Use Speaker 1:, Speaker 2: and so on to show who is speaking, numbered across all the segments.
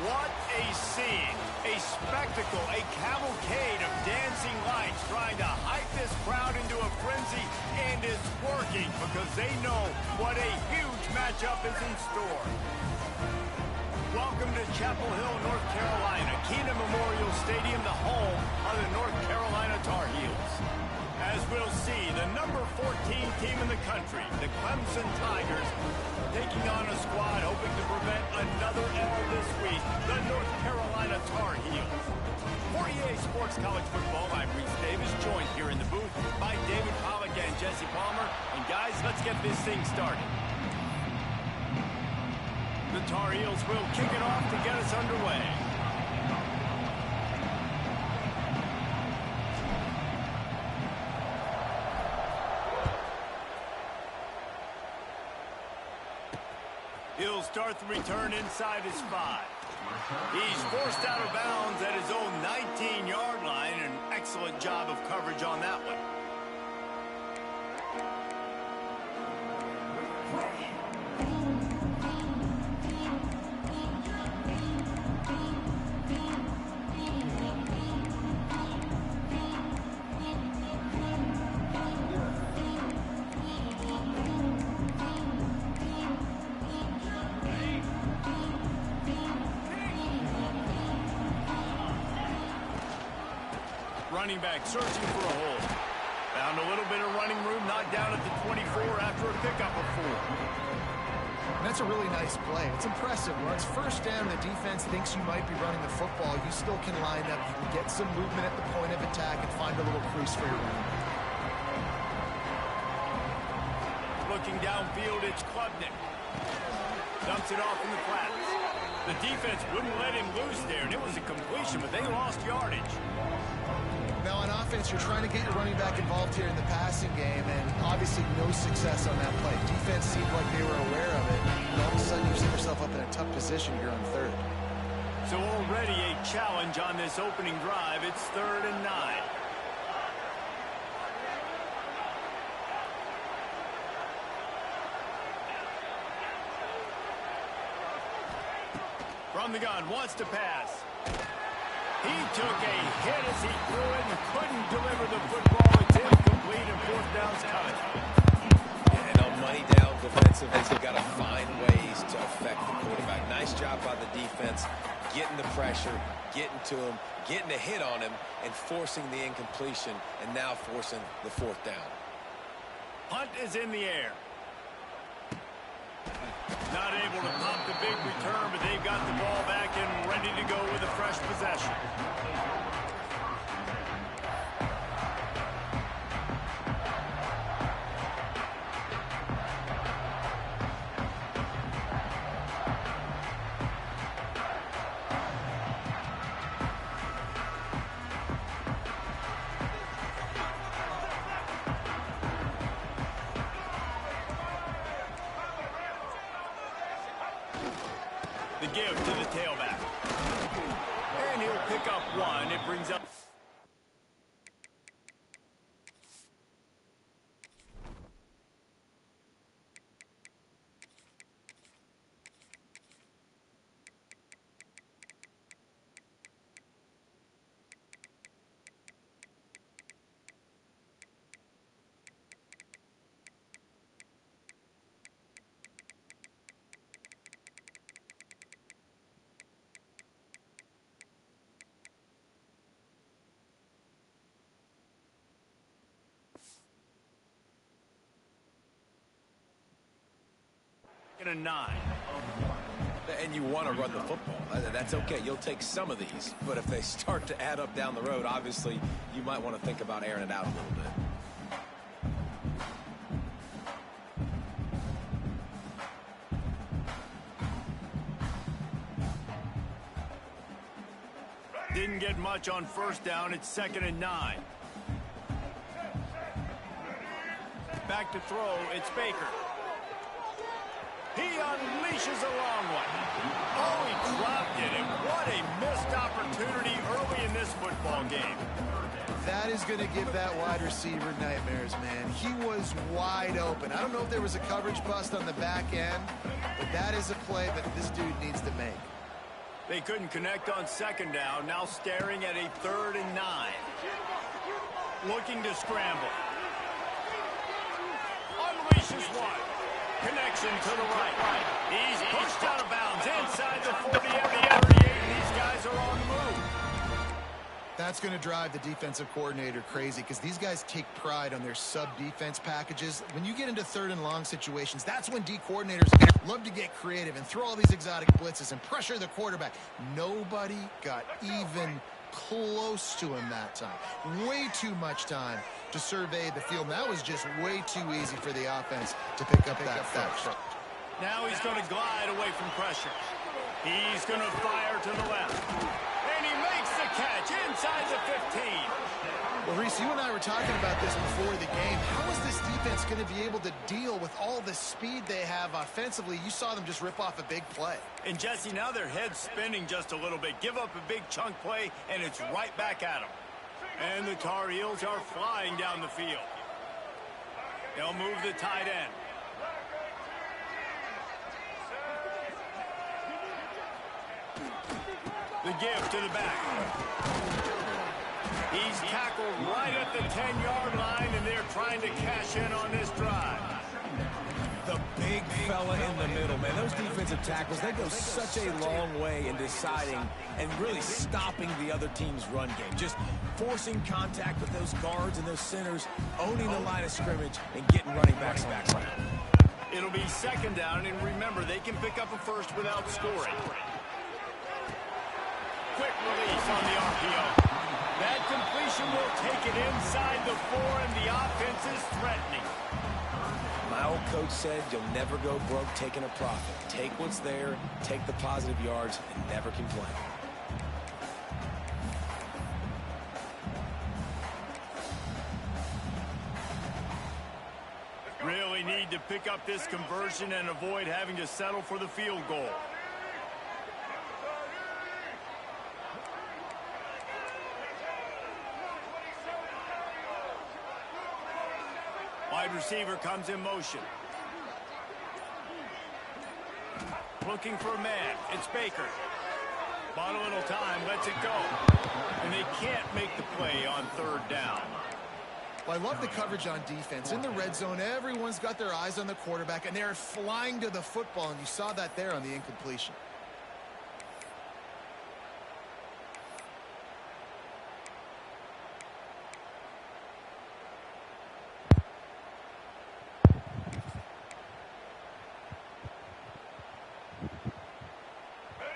Speaker 1: What a scene, a spectacle, a cavalcade of dancing lights trying to hype this crowd into a frenzy, and it's working because they know what a huge matchup is in store. Welcome to Chapel Hill, North Carolina, Keenan Memorial Stadium, the home of the North Carolina Tar Heels. As we'll see, the number 14 team in the country, the Clemson Tigers, taking on a squad hoping to prevent another L this week, the North Carolina Tar Heels. For EA Sports College Football, I'm Reese Davis, joined here in the booth by David Pollack and Jesse Palmer. And guys, let's get this thing started. The Tar Heels will kick it off to get us underway. He'll start the return inside his 5. He's forced out of bounds at his own 19-yard line. An excellent job of coverage on that one. Running back searching for a hole. Found a little bit of running room, knocked down at the 24 after a pickup of 4.
Speaker 2: That's a really nice play. It's impressive. When it's first down, the defense thinks you might be running the football. You still can line up. You can get some movement at the point of attack and find a little crease for your running back.
Speaker 1: Looking downfield, it's Klubnik. Dumps it off in the flats. The defense wouldn't let him loose there, and it was a completion, but they lost yardage.
Speaker 2: Now on offense, you're trying to get your running back involved here in the passing game, and obviously no success on that play. Defense seemed like they were aware of it, and all of a sudden you set yourself up in a tough position here on 3rd.
Speaker 1: So already a challenge on this opening drive. It's 3rd and 9. From the gun, wants to pass. He took a hit as he threw it and couldn't deliver the football. It's incomplete and 4th down's coming.
Speaker 3: And on money down defensively, they've got to find ways to affect the quarterback. Nice job by the defense, getting the pressure, getting to him, getting a hit on him, and forcing the incompletion, and now forcing the 4th down.
Speaker 1: Punt is in the air. Not able to pop the big return, but they've got the ball back and ready to go with a fresh possession. The give to the tailback. And he'll pick up 1. It brings up... a 9.
Speaker 3: And you want to run the football. That's okay. You'll take some of these. But if they start to add up down the road, obviously, you might want to think about airing it out a little bit.
Speaker 1: Didn't get much on 1st down. It's 2nd and 9. Back to throw. It's Baker. He unleashes a long one. Oh, he dropped it, and what a missed opportunity early in this football game.
Speaker 2: That is going to give that wide receiver nightmares, man. He was wide open. I don't know if there was a coverage bust on the back end, but that is a play that this dude needs to make.
Speaker 1: They couldn't connect on second down, now staring at a 3rd and 9. Looking to scramble. Unleashes one. Connection to the right. He's pushed out of bounds inside the 40 and the 38, and these guys are on the move.
Speaker 2: That's going to drive the defensive coordinator crazy because these guys take pride on their sub-defense packages. When you get into 3rd and long situations, that's when D coordinators love to get creative and throw all these exotic blitzes and pressure the quarterback. Nobody got even close to him that time. Way too much time to survey the field. That was just way too easy for the offense to pick up that first.
Speaker 1: Now he's going to glide away from pressure. He's going to fire to the left. And he makes the catch inside the 15.
Speaker 2: Well, Reese, you and I were talking about this before the game. How is this defense going to be able to deal with all the speed they have offensively? You saw them just rip off a big play.
Speaker 1: And, Jesse, now their head's spinning just a little bit. Give up a big chunk play, and it's right back at them. And the Tar Heels are flying down the field. They'll move the tight end. The give to the back. He's tackled right at the 10-yard line, and they're trying to cash in on this drive.
Speaker 3: The big fella in the middle, man. Those defensive tackles, they go such a long way in deciding and really stopping the other team's run game. Just forcing contact with those guards and those centers, owning the line of scrimmage, and getting running backs around.
Speaker 1: It'll be 2nd down, and remember, they can pick up a first without scoring. Quick release on the RPO. That completion will take it inside the 4, and the offense is threatening.
Speaker 3: My old coach said you'll never go broke taking a profit. Take what's there, take the positive yards, and never complain.
Speaker 1: Really need to pick up this conversion and avoid having to settle for the field goal. Wide receiver comes in motion. Looking for a man. It's Baker. Bought a little time, lets it go. And they can't make the play on 3rd down.
Speaker 2: Well, I love the coverage on defense. In the red zone, everyone's got their eyes on the quarterback, and they're flying to the football, and you saw that there on the incompletion.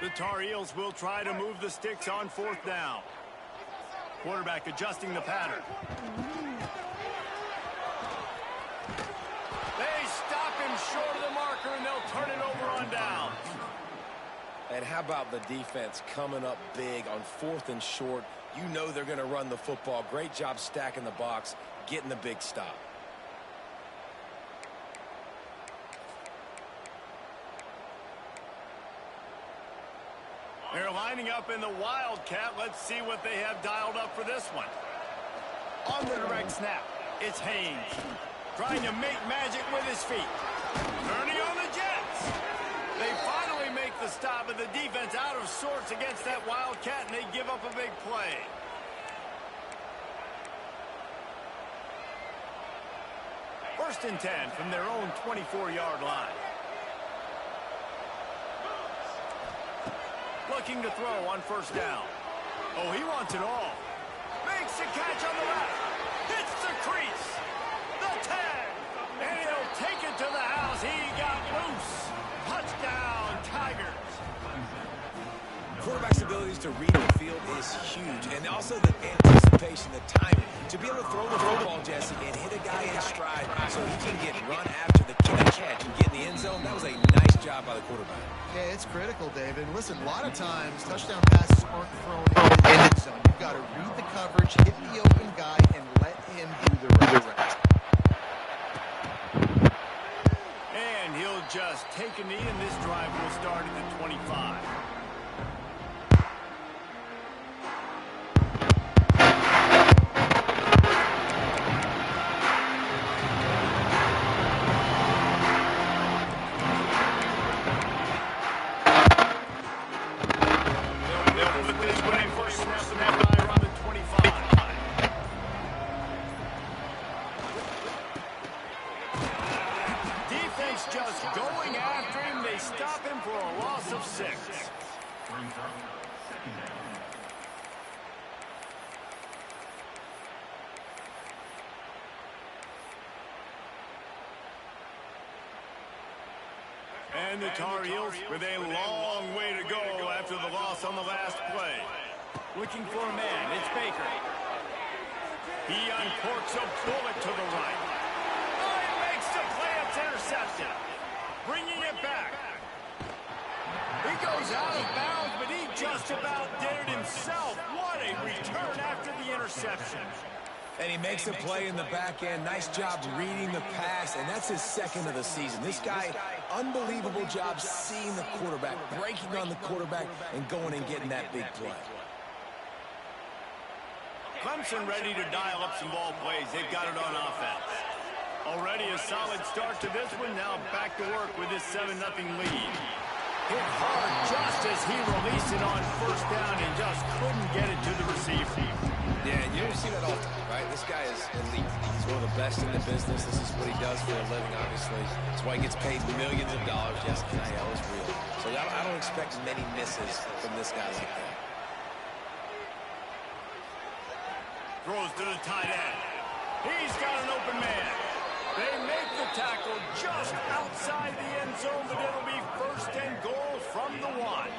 Speaker 1: The Tar Heels will try to move the sticks on 4th down. Quarterback adjusting the pattern. They stop him short of the marker, and they'll turn it over on down.
Speaker 3: And how about the defense coming up big on 4th and short? You know they're going to run the football. Great job stacking the box, getting the big stop.
Speaker 1: They're lining up in the Wildcat. Let's see what they have dialed up for this one. On the direct snap, it's Haynes. Trying to make magic with his feet. Turning on the Jets. They finally make the stop, but the defense out of sorts against that Wildcat, and they give up a big play. First and 10 from their own 24-yard line. Looking to throw on 1st down. Oh, he wants it all. Makes the catch on the left. Hits the crease. The 10. And he'll take it to the house. He got loose. Touchdown, Tigers.
Speaker 3: Quarterback's abilities to read the field is huge. And also the anticipation, the timing. To be able to throw the football, Jesse, and hit a guy in stride so he can get run after the catch and get in the end zone, that was a nice job by the quarterback.
Speaker 2: Yeah, it's critical, David. Listen, a lot of times touchdown passes aren't thrown in the end zone. You've got to read the coverage, hit the open guy, and let him do the rest.
Speaker 1: And he'll just take a knee, and this drive will start at the 25. And the Tar Heels with a long way to go after the loss on the last play. Looking for a man, it's Baker. He uncorks a bullet to the right. Oh, he makes the play, it's intercepted. Bringing it back. He goes out of bounds, but he just about did it himself. What a return after the interception.
Speaker 3: And he makes a play in the back end. Nice job reading the pass, and that's his second of the season. This guy, unbelievable job seeing the quarterback, breaking on the quarterback, and going and getting that big play.
Speaker 1: Clemson ready to dial up some ball plays. They've got it on offense. Already a solid start to this one. Now back to work with this 7-0 lead. Hit hard just as he released it on first down and just couldn't get it to the receiver.
Speaker 3: Yeah, and you don't see that often, right? This guy is elite. He's one of the best in the business. This is what he does for a living, obviously. That's why he gets paid millions of dollars. Yes, NIL is real. So I don't expect many misses from this guy like that.
Speaker 1: Throws to the tight end. He's got an open man. They make the tackle just outside the end zone, but it'll be first and goal from the 1.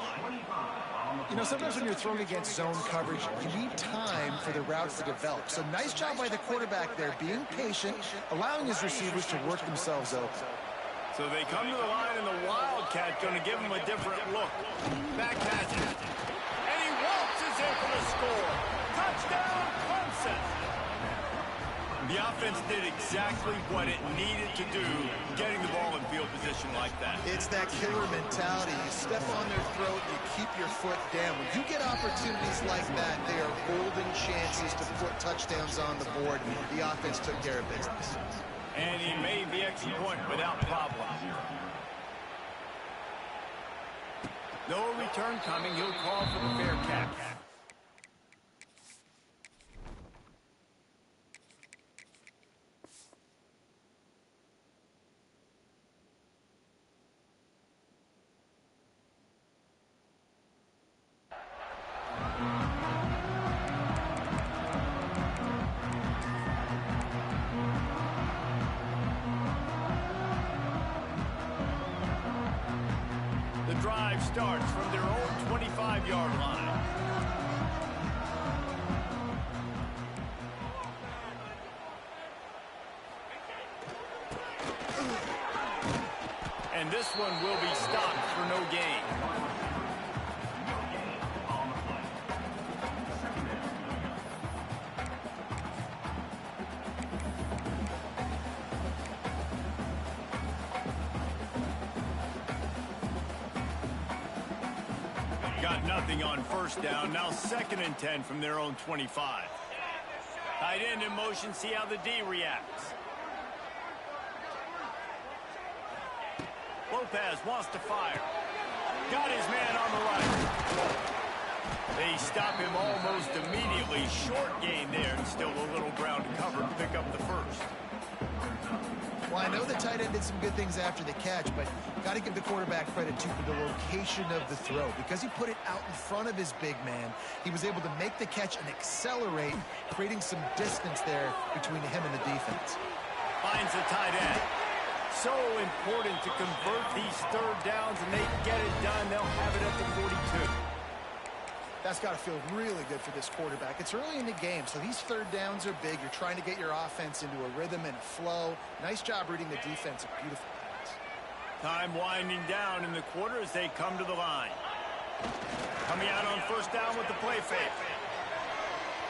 Speaker 2: You know, sometimes when you're throwing against zone coverage, you need time for the routes to develop. So nice job by the quarterback there, being patient, allowing his receivers to work themselves open.
Speaker 1: So they come to the line, and the Wildcat going to give him a different look. Back has it. And he waltzes in for the score. Touchdown, Clemson. The offense did exactly what it needed to do, getting the ball in field position like that.
Speaker 2: It's that killer mentality. You step on their throat, you keep your foot down. When you get opportunities like that, they are golden chances to put touchdowns on the board. The offense took care of business.
Speaker 1: And he made the extra point without problem. No return coming. He'll call for the fair catch. Drive starts from their own 25-yard line. And this one will be stopped for no gain. Got nothing on first down. Now 2nd and 10 from their own 25. Tight end in motion. See how the D reacts. Lopez wants to fire. Got his man on the right. They stop him almost immediately. Short gain there, and still a little ground to cover to pick up the first.
Speaker 2: Well, I know the tight end did some good things after the catch, but got to give the quarterback credit, too, for the location of the throw. Because he put it out in front of his big man, he was able to make the catch and accelerate, creating some distance there between him and the defense.
Speaker 1: Finds the tight end. So important to convert these third downs, and they get it done. They'll have it at the 42.
Speaker 2: That's got to feel really good for this quarterback. It's early in the game, so these third downs are big. You're trying to get your offense into a rhythm and a flow. Nice job reading the defense. A beautiful pass.
Speaker 1: Time winding down in the quarter as they come to the line. Coming out on first down with the play fake.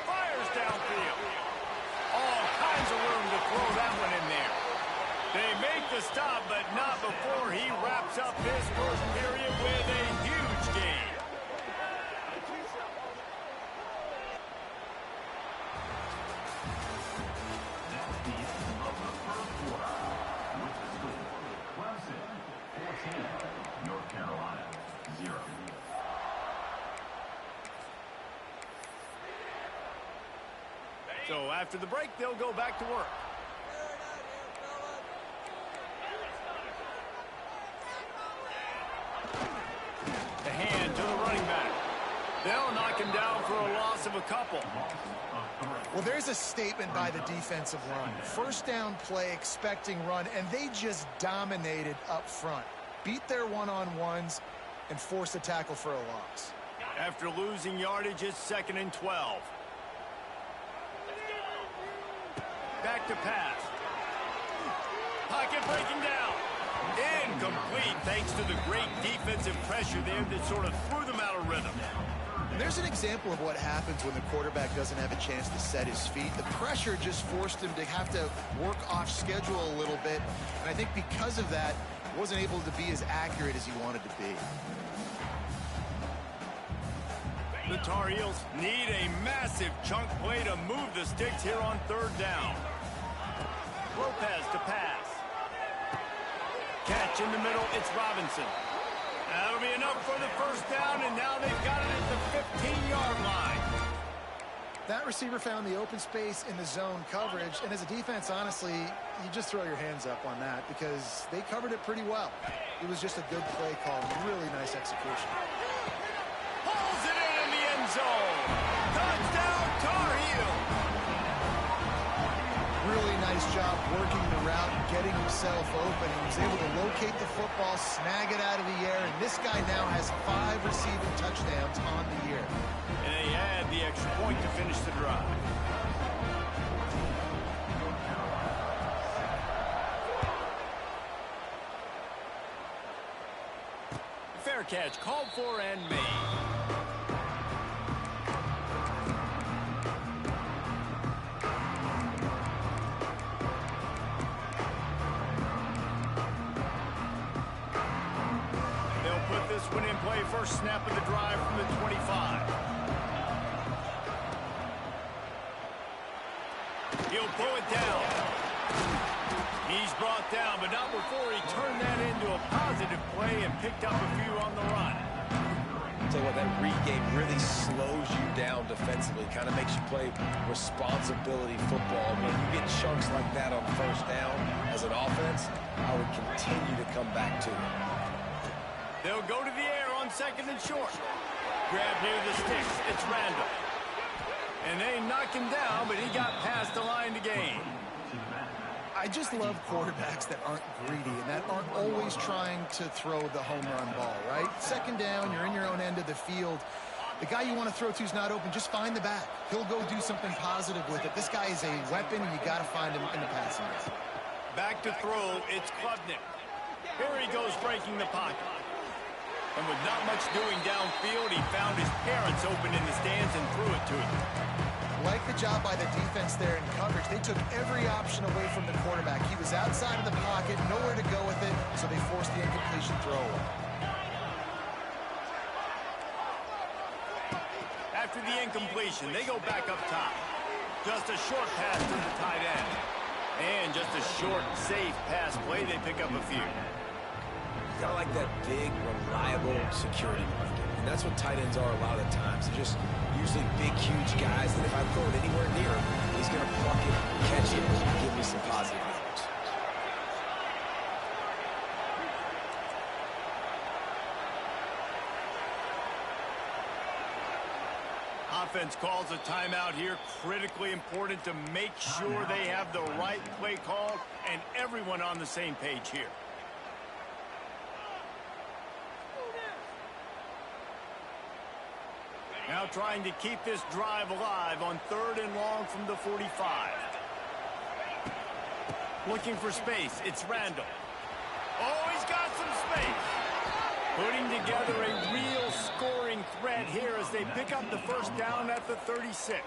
Speaker 1: Fires downfield. All kinds of room to throw that one in there. They make the stop, but not before he wraps up his first period with a huge gain. So after the break, they'll go back to work. The hand to the running back. They'll knock him down for a loss of a couple.
Speaker 2: Well, there's a statement by the defensive line. First down play, expecting run, and they just dominated up front. beat their one-on-ones and force a tackle for a loss.
Speaker 1: After losing yardage, it's 2nd and 12. Back to pass. Pocket breaking down. Incomplete thanks to the great defensive pressure there that sort of threw them out of rhythm.
Speaker 2: And there's an example of what happens when the quarterback doesn't have a chance to set his feet. The pressure just forced him to have to work off schedule a little bit. And I think because of that, he wasn't able to be as accurate as he wanted to be.
Speaker 1: The Tar Heels need a massive chunk play to move the sticks here on 3rd down. Lopez to pass. Catch in the middle, it's Robinson. That'll be enough for the 1st down, and now they've got it at the 15-yard line.
Speaker 2: That receiver found the open space in the zone coverage, and as a defense, honestly, you just throw your hands up on that because they covered it pretty well. It was just a good play call, really nice execution.
Speaker 1: Pulls it in the end zone. Touchdown, Tar Heels.
Speaker 2: Really nice job working the route and getting himself open. He was able to locate the football, snag it out of the air, and this guy now has 5 receiving touchdowns on the year.
Speaker 1: And they had the extra point to finish the drive. Fair catch called for and made. One in play, first snap of the drive from the 25. He'll pull it down. He's brought down, but not before he turned that into a positive play and picked up a few on the run.
Speaker 3: I'll tell you what, that read game really slows you down defensively, kind of makes you play responsibility football. When you get chunks like that on 1st down as an offense, I would continue to come back to it.
Speaker 1: They'll go to the air on 2nd and short. Grab near the sticks. It's Randall. And they knock him down, but he got past the line to gain.
Speaker 2: I just love quarterbacks that aren't greedy and that aren't always trying to throw the home run ball, right? 2nd down, you're in your own end of the field. The guy you want to throw to is not open. Just find the back. He'll go do something positive with it. This guy is a weapon, and you got to find him in the passing game.
Speaker 1: Back to throw, it's Klubnik. Here he goes breaking the pocket. And with not much doing downfield, he found his parents open in the stands and threw it to him.
Speaker 2: Like the job by the defense there in coverage. They took every option away from the quarterback. He was outside of the pocket, nowhere to go with it, so they forced the incompletion throw away.
Speaker 1: After the incompletion, they go back up top. Just a short pass to the tight end. And just a short, safe pass play, they pick up a few.
Speaker 3: Kind of like that big, reliable security blanket. And that's what tight ends are a lot of the times. They're just usually big, huge guys that if I throw it anywhere near him, he's going to pluck it, catch it, and give me some positive yards.
Speaker 1: Offense calls a timeout here. Critically important to make sure they have the right play call and everyone on the same page here. Now trying to keep this drive alive on 3rd and long from the 45. Looking for space. It's Randall. Oh, he's got some space. Putting together a real scoring threat here as they pick up the 1st down at the 36.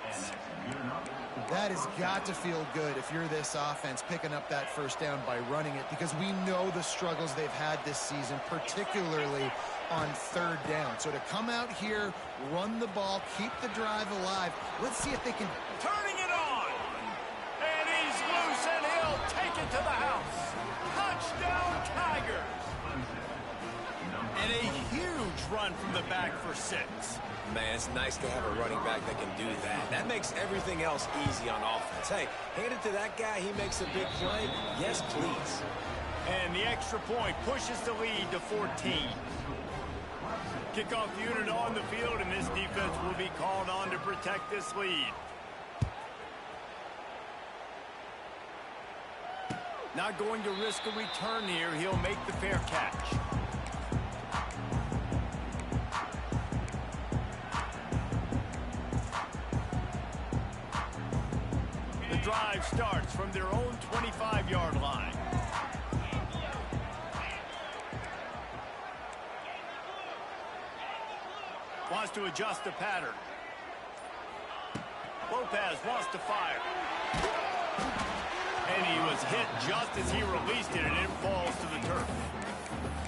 Speaker 2: That has got to feel good if you're this offense picking up that 1st down by running it, because we know the struggles they've had this season, particularly on 3rd down. So to come out here, run the ball, keep the drive alive. Let's see if they can.
Speaker 1: Turning it on. And he's loose, and he'll take it to the house. Touchdown, Tigers. And a huge run from the back for 6.
Speaker 3: Man, it's nice to have a running back that can do that. That makes everything else easy on offense. Hey, hand it to that guy. He makes a big play. Yes, please.
Speaker 1: And the extra point pushes the lead to 14. Kickoff unit on the field, and this defense will be called on to protect this lead. Not going to risk a return here. He'll make the fair catch. The drive starts from their own 25-yard line. Wants to adjust the pattern. Lopez wants to fire. And he was hit just as he released it, and it falls to the turf.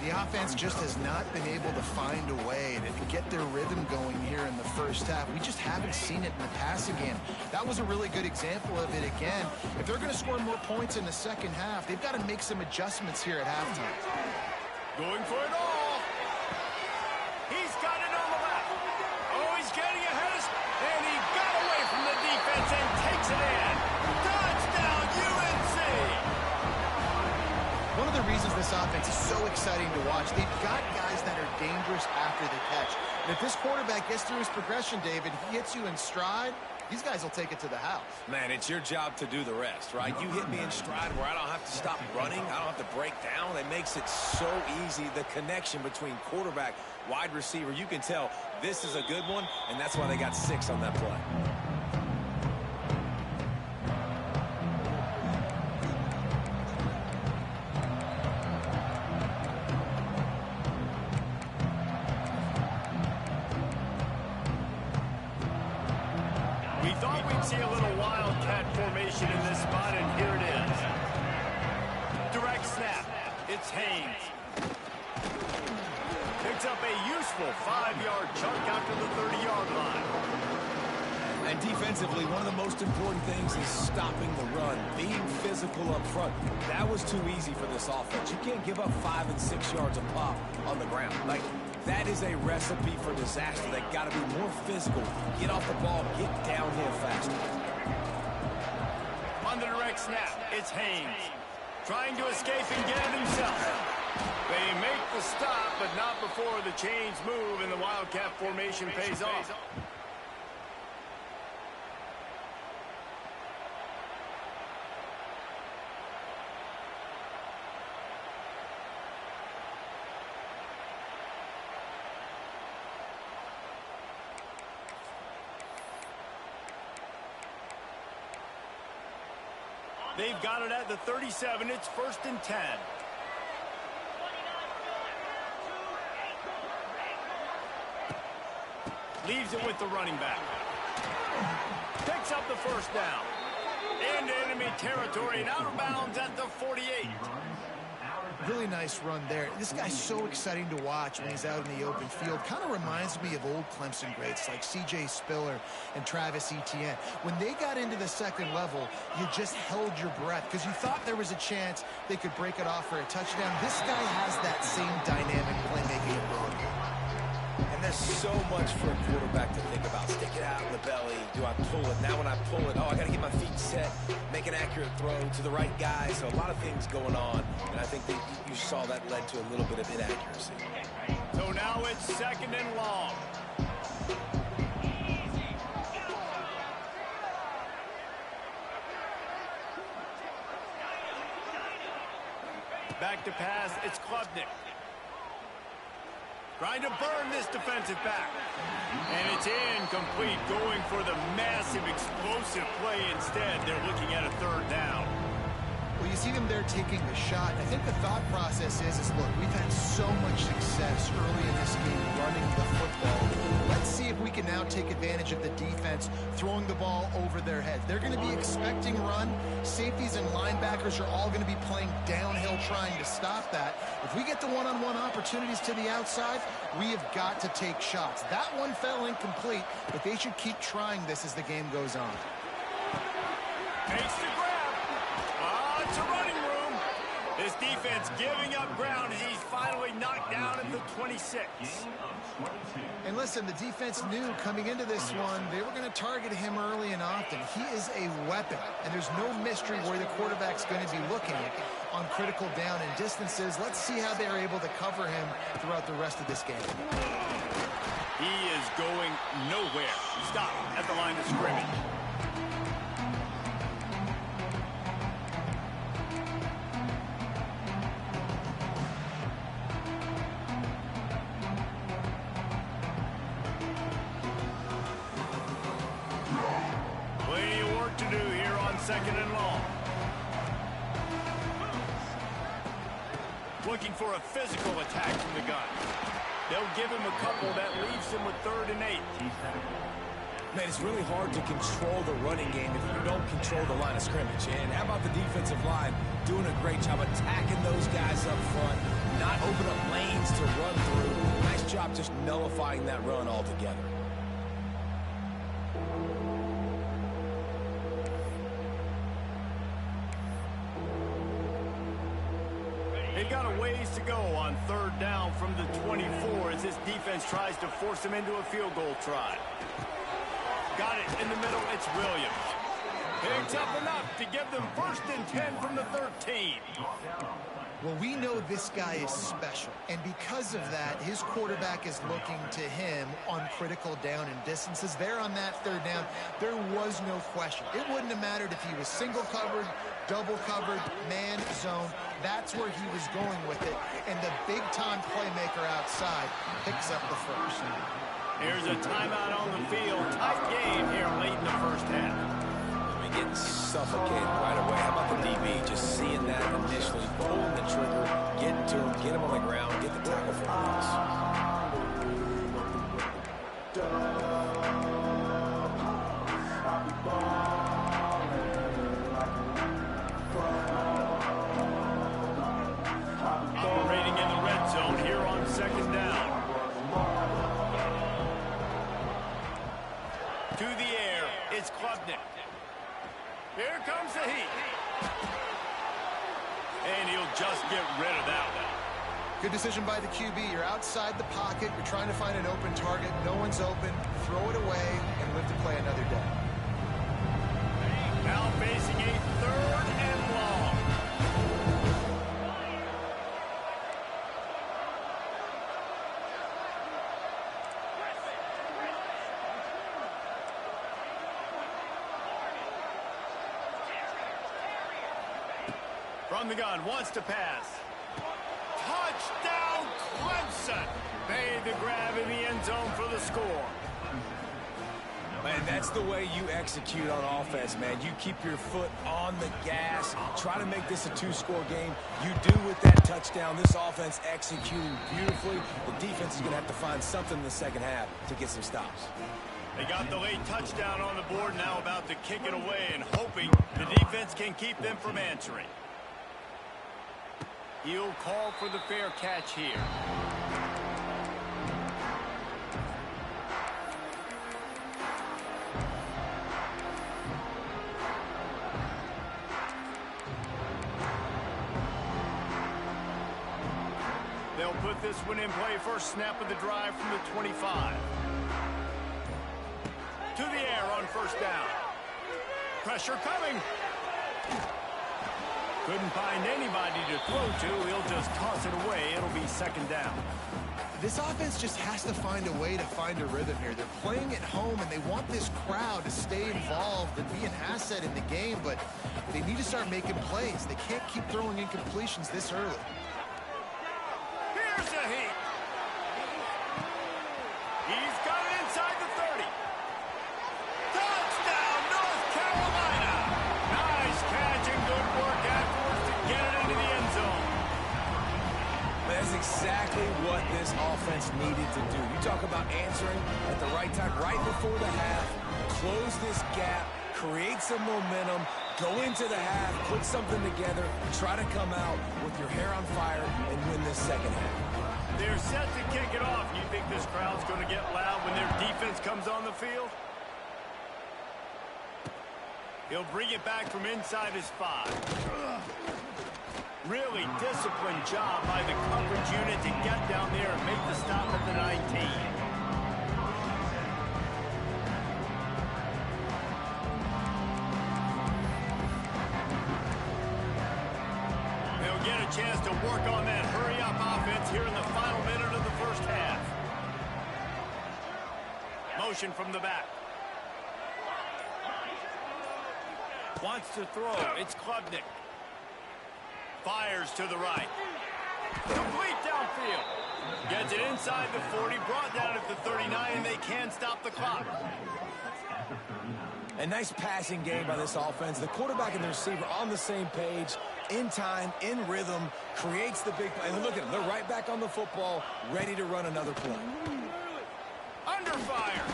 Speaker 2: The offense just has not been able to find a way to get their rhythm going here in the first half. We just haven't seen it in the passing game. That was a really good example of it again. If they're going to score more points in the second half, they've got to make some adjustments here at halftime.
Speaker 1: Going for it all. He's got it on the left. Oh, he's getting ahead of... And he got away from the defense and takes it in. Touchdown, UNC!
Speaker 2: One of the reasons this offense is so exciting to watch, they've got guys that are dangerous after the catch. And if this quarterback gets through his progression, David, he hits you in stride, these guys will take it to the house.
Speaker 3: Man, it's your job to do the rest, right? You hit me in stride where I don't have to stop running. I don't have to break down. It makes it so easy. The connection between quarterback, wide receiver, you can tell this is a good one, and that's why they got 6 on that play.
Speaker 1: We thought we'd see a little wildcat formation in this spot, and here it is. Direct snap. It's Haynes. Picks up a useful 5-yard chunk out to the 30-yard line.
Speaker 3: And defensively, one of the most important things is stopping the run, being physical up front. That was too easy for this offense. You can't give up 5 and 6 yards a pop on the ground. Like, that is a recipe for disaster. They got to be more physical. Get off the ball, get downhill faster.
Speaker 1: On the direct snap, it's Haynes. Trying to escape and get it himself. They make the stop, but not before the chains move and the wildcat formation pays off. They've got it at the 37. It's 1st and 10. Leaves it with the running back. Picks up the first down. Into enemy territory and out of bounds at the 48.
Speaker 2: Really nice run there. This guy's so exciting to watch when he's out in the open field. Kind of reminds me of old Clemson greats like C.J. Spiller and Travis Etienne. When they got into the second level, you just held your breath because you thought there was a chance they could break it off for a touchdown. This guy has that same dynamic playmaking ability.
Speaker 3: And there's so much for a quarterback to think about. Stick it out in the belly. Do I pull it? Now when I pull it, oh, I got to get my feet set, make an accurate throw to the right guy. So a lot of things going on, and I think that you saw that led to a little bit of inaccuracy.
Speaker 1: So now it's 2nd and long. Back to pass, it's Klubnik. Trying to burn this defensive back. And it's incomplete, going for the massive explosive play instead. They're looking at a 3rd down.
Speaker 2: Well, you see them there taking the shot. I think the thought process is look, we've had so much success early in this game running the football. Let's see if we can now take advantage of the defense throwing the ball over their heads. They're going to be expecting run. Safeties and linebackers are all going to be playing downhill trying to stop that. If we get the one-on-one opportunities to the outside, we have got to take shots. That one fell incomplete, but they should keep trying this as the game goes on.
Speaker 1: Takes the grab. It's a running room. This defense giving up ground as he's finally knocked down at the 26.
Speaker 2: And listen, the defense knew coming into this one, they were going to target him early and often. He is a weapon, and there's no mystery where the quarterback's going to be looking on critical down and distances. Let's see how they're able to cover him throughout the rest of this game.
Speaker 1: He is going nowhere. Stop at the line of scrimmage. second and long. Looking for a physical attack from the gun. They'll give him a couple that leaves him with 3rd and 8.
Speaker 3: Man, it's really hard to control the running game if you don't control the line of scrimmage. And how about the defensive line doing a great job attacking those guys up front, not open up lanes to run through. Nice job just nullifying that run altogether.
Speaker 1: They've got a ways to go on 3rd down from the 24 as this defense tries to force them into a field goal try. Got it in the middle. It's Williams. Picks up enough to give them 1st and 10 from the 13.
Speaker 2: Well, we know this guy is special, and because of that, his quarterback is looking to him on critical down and distances. There on that 3rd down, there was no question. It wouldn't have mattered if he was single covered, double covered, man, zone. That's where he was going with it, and the big-time playmaker outside picks up the 1st.
Speaker 1: Here's a timeout on the field. Tight game here late in the 1st half.
Speaker 3: Getting suffocated right away. How about the DB just seeing that initially, pulling the trigger, getting to him, get him on the ground, get the tackle for
Speaker 1: Operating in the red zone here on 2nd down. To the air, it's Klubnik. Here comes the heat. And he'll just get rid of that one.
Speaker 2: Good decision by the QB. You're outside the pocket. You're trying to find an open target. No one's open. Throw it away and live to play another day.
Speaker 1: Now facing a 3rd and long. From the gun, wants to pass. Touchdown, Clemson! Made the grab in the end zone for the score.
Speaker 3: Man, that's the way you execute on offense, man. You keep your foot on the gas. Try to make this a 2-score game. You do with that touchdown. This offense executing beautifully. The defense is going to have to find something in the 2nd half to get some stops.
Speaker 1: They got the late touchdown on the board, now about to kick it away and hoping the defense can keep them from answering. He'll call for the fair catch here. They'll put this one in play. First snap of the drive from the 25. To the air on 1st down. Pressure coming. Couldn't find anybody to throw to. He'll just toss it away. It'll be 2nd down.
Speaker 2: This offense just has to find a way to find a rhythm here. They're playing at home, and they want this crowd to stay involved and be an asset in the game, but they need to start making plays. They can't keep throwing incompletions this early.
Speaker 1: Here's the heat. He's got it inside the 30. Touchdown, North Carolina. Nice catch and good work afterwards to get it into the end zone.
Speaker 3: That's exactly what this offense needed to do. You talk about answering at the right time, right before the half, close this gap, create some momentum, go into the half, put something together, try to come out with your hair on fire and win this 2nd half.
Speaker 1: They're set to kick it off. You think this crowd's going to get loud when their defense comes on the field? He'll bring it back from inside his 5. Really disciplined job by the coverage unit to get down there and make the stop at the 19. They'll get a chance to work on that hurry-up offense here in the final minute of the 1st half. Motion from the back. Wants to throw. It's Klubnik. Fires to the right. Complete downfield. Gets it inside the 40, brought down at the 39, and they can stop the clock.
Speaker 3: A nice passing game by this offense. The quarterback and the receiver on the same page, in time, in rhythm, creates the big play. And look at them. They're right back on the football, ready to run another play.
Speaker 1: Under fire.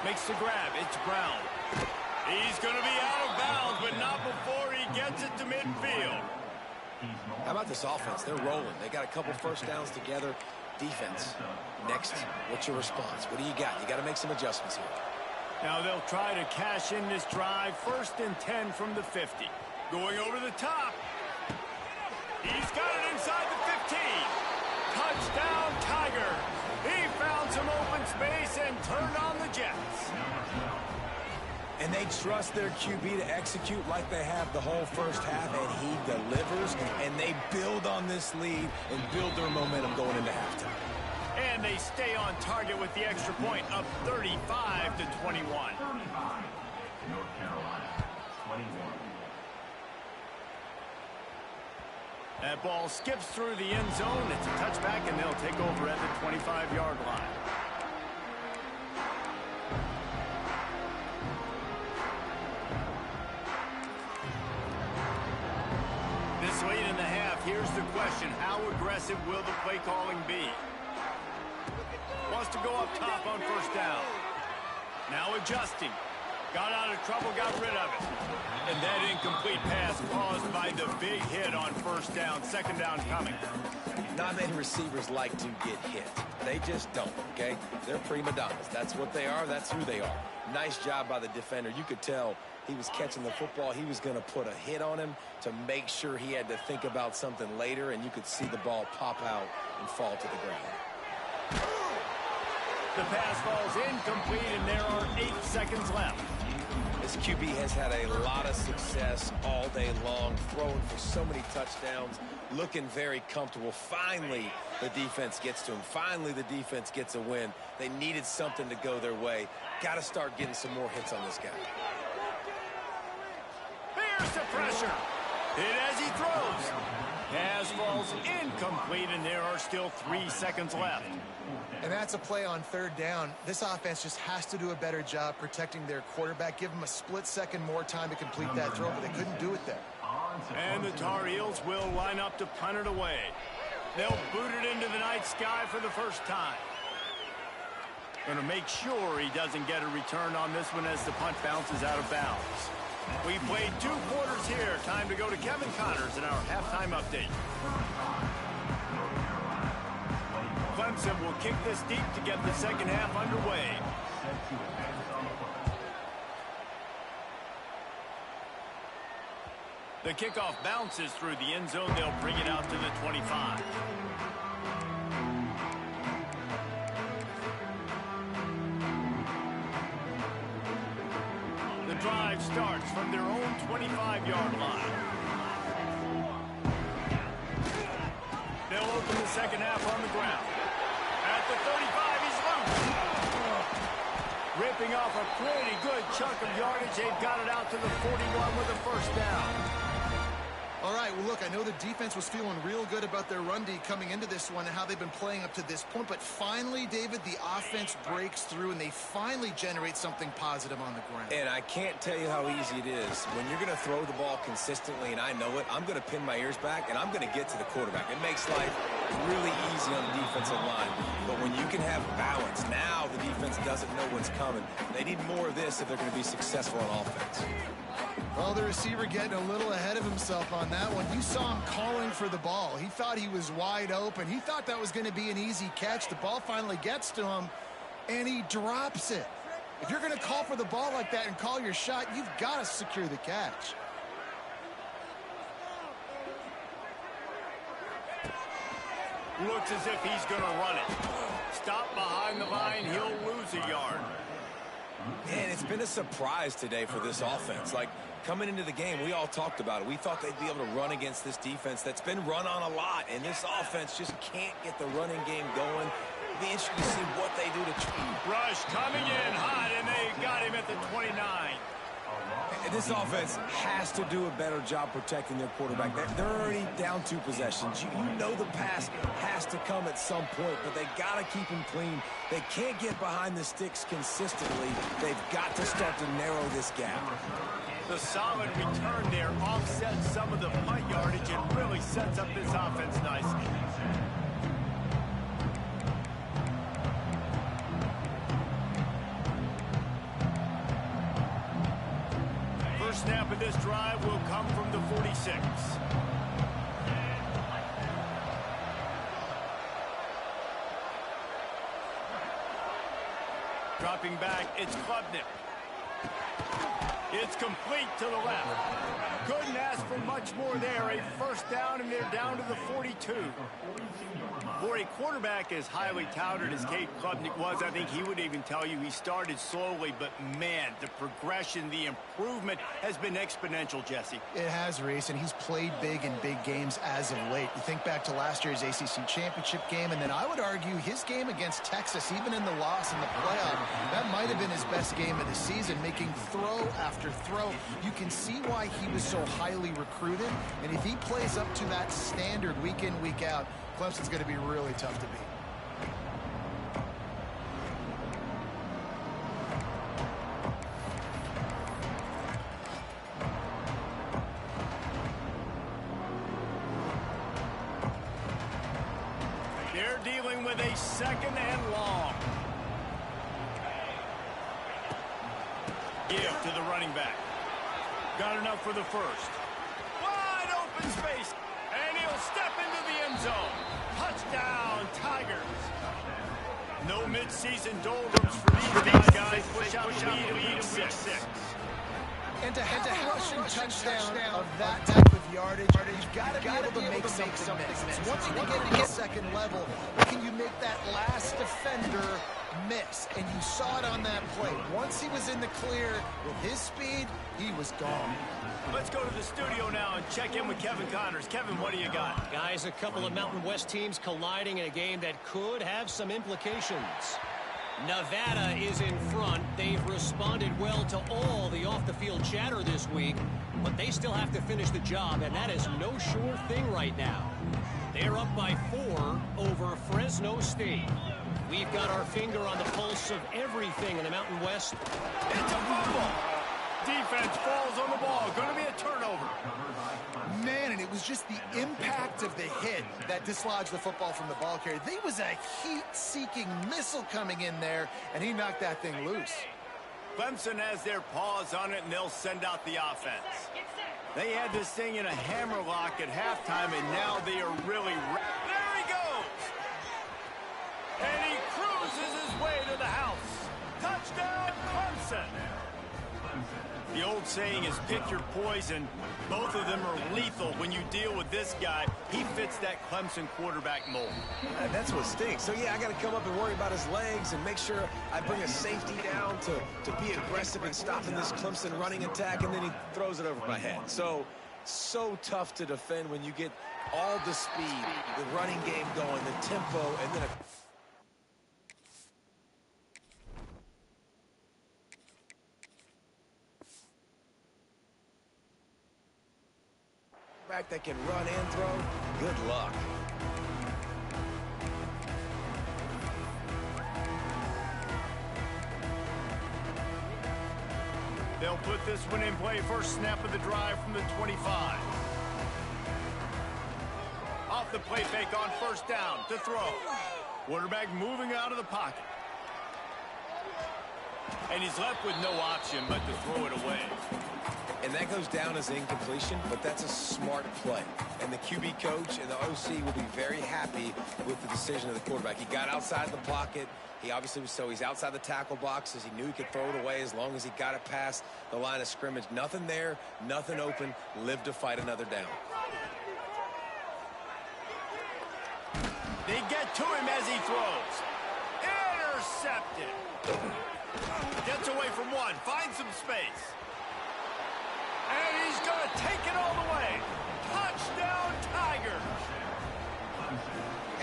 Speaker 1: Makes the grab. It's Brown. He's going to be out of bounds, but not before he gets it to midfield.
Speaker 3: How about this offense? They're rolling. They got a couple first downs together. Defense. Next, what's your response? What do you got? You got to make some adjustments here.
Speaker 1: Now they'll try to cash in this drive. 1st and 10 from the 50. Going over the top. He's got it inside the 15. Touchdown, Tiger. He found some open space and turned on the Jets.
Speaker 3: And they trust their QB to execute like they have the whole first half, and he delivers, and they build on this lead and build their momentum going into halftime.
Speaker 1: And they stay on target with the extra point, up 35-21. That ball skips through the end zone. It's a touchback, and they'll take over at the 25-yard line. This late in the half, here's the question. How aggressive will the play calling be? Wants to go up top on 1st down. Now adjusting. Got out of trouble, got rid of it. And that incomplete pass caused by the big hit on 1st down. 2nd down coming.
Speaker 3: Not many receivers like to get hit. They just don't, okay? They're prima donnas. That's what they are. That's who they are. Nice job by the defender. You could tell he was catching the football. He was going to put a hit on him to make sure he had to think about something later, and you could see the ball pop out and fall to the ground.
Speaker 1: The pass falls incomplete, and there are 8 seconds left.
Speaker 3: This QB has had a lot of success all day long, throwing for so many touchdowns, looking very comfortable. Finally, the defense gets to him. Finally, the defense gets a win. They needed something to go their way. Got to start getting some more hits on this guy.
Speaker 1: There's the pressure. Hit as he throws. Pass falls incomplete, and there are still 3 seconds left.
Speaker 2: And that's a play on 3rd down. This offense just has to do a better job protecting their quarterback. Give him a split second more time to complete that throw, but they couldn't do it there.
Speaker 1: And the Tar Heels will line up to punt it away. They'll boot it into the night sky for the first time. Going to make sure he doesn't get a return on this one as the punt bounces out of bounds. We played 2 quarters here. Time to go to Kevin Connors in our halftime update. Clemson will kick this deep to get the 2nd half underway. The kickoff bounces through the end zone. They'll bring it out to the 25. The drive starts from their own 25-yard line. They'll open the 2nd half on the ground. At the 35, he's loose. Ripping off a pretty good chunk of yardage. They've got it out to the 41 with a 1st down.
Speaker 2: All right, well, look, I know the defense was feeling real good about their run D coming into this one and how they've been playing up to this point. But finally, David, the offense breaks through, and they finally generate something positive on the ground.
Speaker 3: And I can't tell you how easy it is. When you're going to throw the ball consistently, and I know it, I'm going to pin my ears back, and I'm going to get to the quarterback. It makes life really easy on the defensive line. But when you can have balance, now the defense doesn't know what's coming. They need more of this if they're going to be successful on offense.
Speaker 2: Well, the receiver getting a little ahead of himself on that one. You saw him calling for the ball. He thought he was wide open. He thought that was going to be an easy catch. The ball finally gets to him, and he drops it. If you're going to call for the ball like that and call your shot, you've got to secure the catch.
Speaker 1: Looks as if he's going to run it. Stop behind the line. He'll lose a yard.
Speaker 3: Man, it's been a surprise today for this offense. Like, coming into the game, we all talked about it. We thought they'd be able to run against this defense that's been run on a lot, and this offense just can't get the running game going. It'll be interesting to see what they do to treat.
Speaker 1: Rush coming in hot, and they got him at the 29.
Speaker 3: This offense has to do a better job protecting their quarterback. They're already down 2 possessions. You know the pass has to come at some point, but they got to keep him clean. They can't get behind the sticks consistently. They've got to start to narrow this gap.
Speaker 1: The solid return there offsets some of the punt yardage and really sets up this offense nicely. First snap of this drive will come from the 46. Dropping back, it's Klubnik. It's complete to the left. Couldn't ask for much more there. A first down, and they're down to the 42. For a quarterback as highly touted as Cade Klubnik was, I think he would even tell you he started slowly, but man, the progression, the improvement has been exponential, Jesse.
Speaker 2: It has, Reese, and he's played big in big games as of late. You think back to last year's ACC championship game, and then I would argue his game against Texas, even in the loss in the playoff, that might have been his best game of the season, making throw after throw. You can see why he was so highly recruited, and if he plays up to that standard week in, week out, Clemson's going to be really tough to beat.
Speaker 1: They're dealing with a second and long. Give to the running back. Got enough for the first. Wide open space. And he'll step into the end zone. Touchdown, Tigers. No midseason doldrums for these guys. Push out the lead in week 6.
Speaker 2: And to have a rushing touchdown of that type of yardage, you've got to be able to make something miss. Once you get to the second level, can you make that last defender miss? And you saw it on that play. Once he was in the clear with his speed, he was gone.
Speaker 1: Let's go to the studio now and check in with Kevin Connors. Kevin, what do you got?
Speaker 4: Guys, a couple of Mountain West teams colliding in a game that could have some implications. Nevada is in front. They've responded well to all the off-the-field chatter this week, but they still have to finish the job, and that is no sure thing right now. They're up by 4 over Fresno State. We've got our finger on the pulse of everything in the Mountain West.
Speaker 1: It's a fumble. Defense falls on the ball. Going to be a turnover.
Speaker 2: Man, and it was just the impact of the hit that dislodged the football from the ball carrier. There was a heat-seeking missile coming in there, and he knocked that thing loose.
Speaker 1: Clemson has their paws on it, and they'll send out the offense. They had this thing in a hammerlock at halftime, and now they are really... There he goes! And he cruises his way to the house. Touchdown, Clemson! The old saying is pick your poison. Both of them are lethal when you deal with this guy. He fits that Clemson quarterback mold.
Speaker 3: That's what stinks. So, yeah, I got to come up and worry about his legs and make sure I bring a safety down to be aggressive in stopping this Clemson running attack, and then he throws it over my head. So tough to defend when you get all the speed, the running game going, the tempo, and then a... that can run and throw. Good luck.
Speaker 1: They'll put this one in play. First snap of the drive from the 25. Off the play fake on first down to throw. Quarterback moving out of the pocket. And he's left with no option but to throw it away.
Speaker 3: And that goes down as an incompletion, but that's a smart play. And the QB coach and the OC will be very happy with the decision of the quarterback. He got outside the pocket. He obviously was, so he's outside the tackle boxes. He knew he could throw it away as long as he got it past the line of scrimmage. Nothing there, nothing open. Live to fight another down.
Speaker 1: They get to him as he throws. Intercepted. Gets away from one, finds some space. And he's going to take it all the way. Touchdown, Tigers.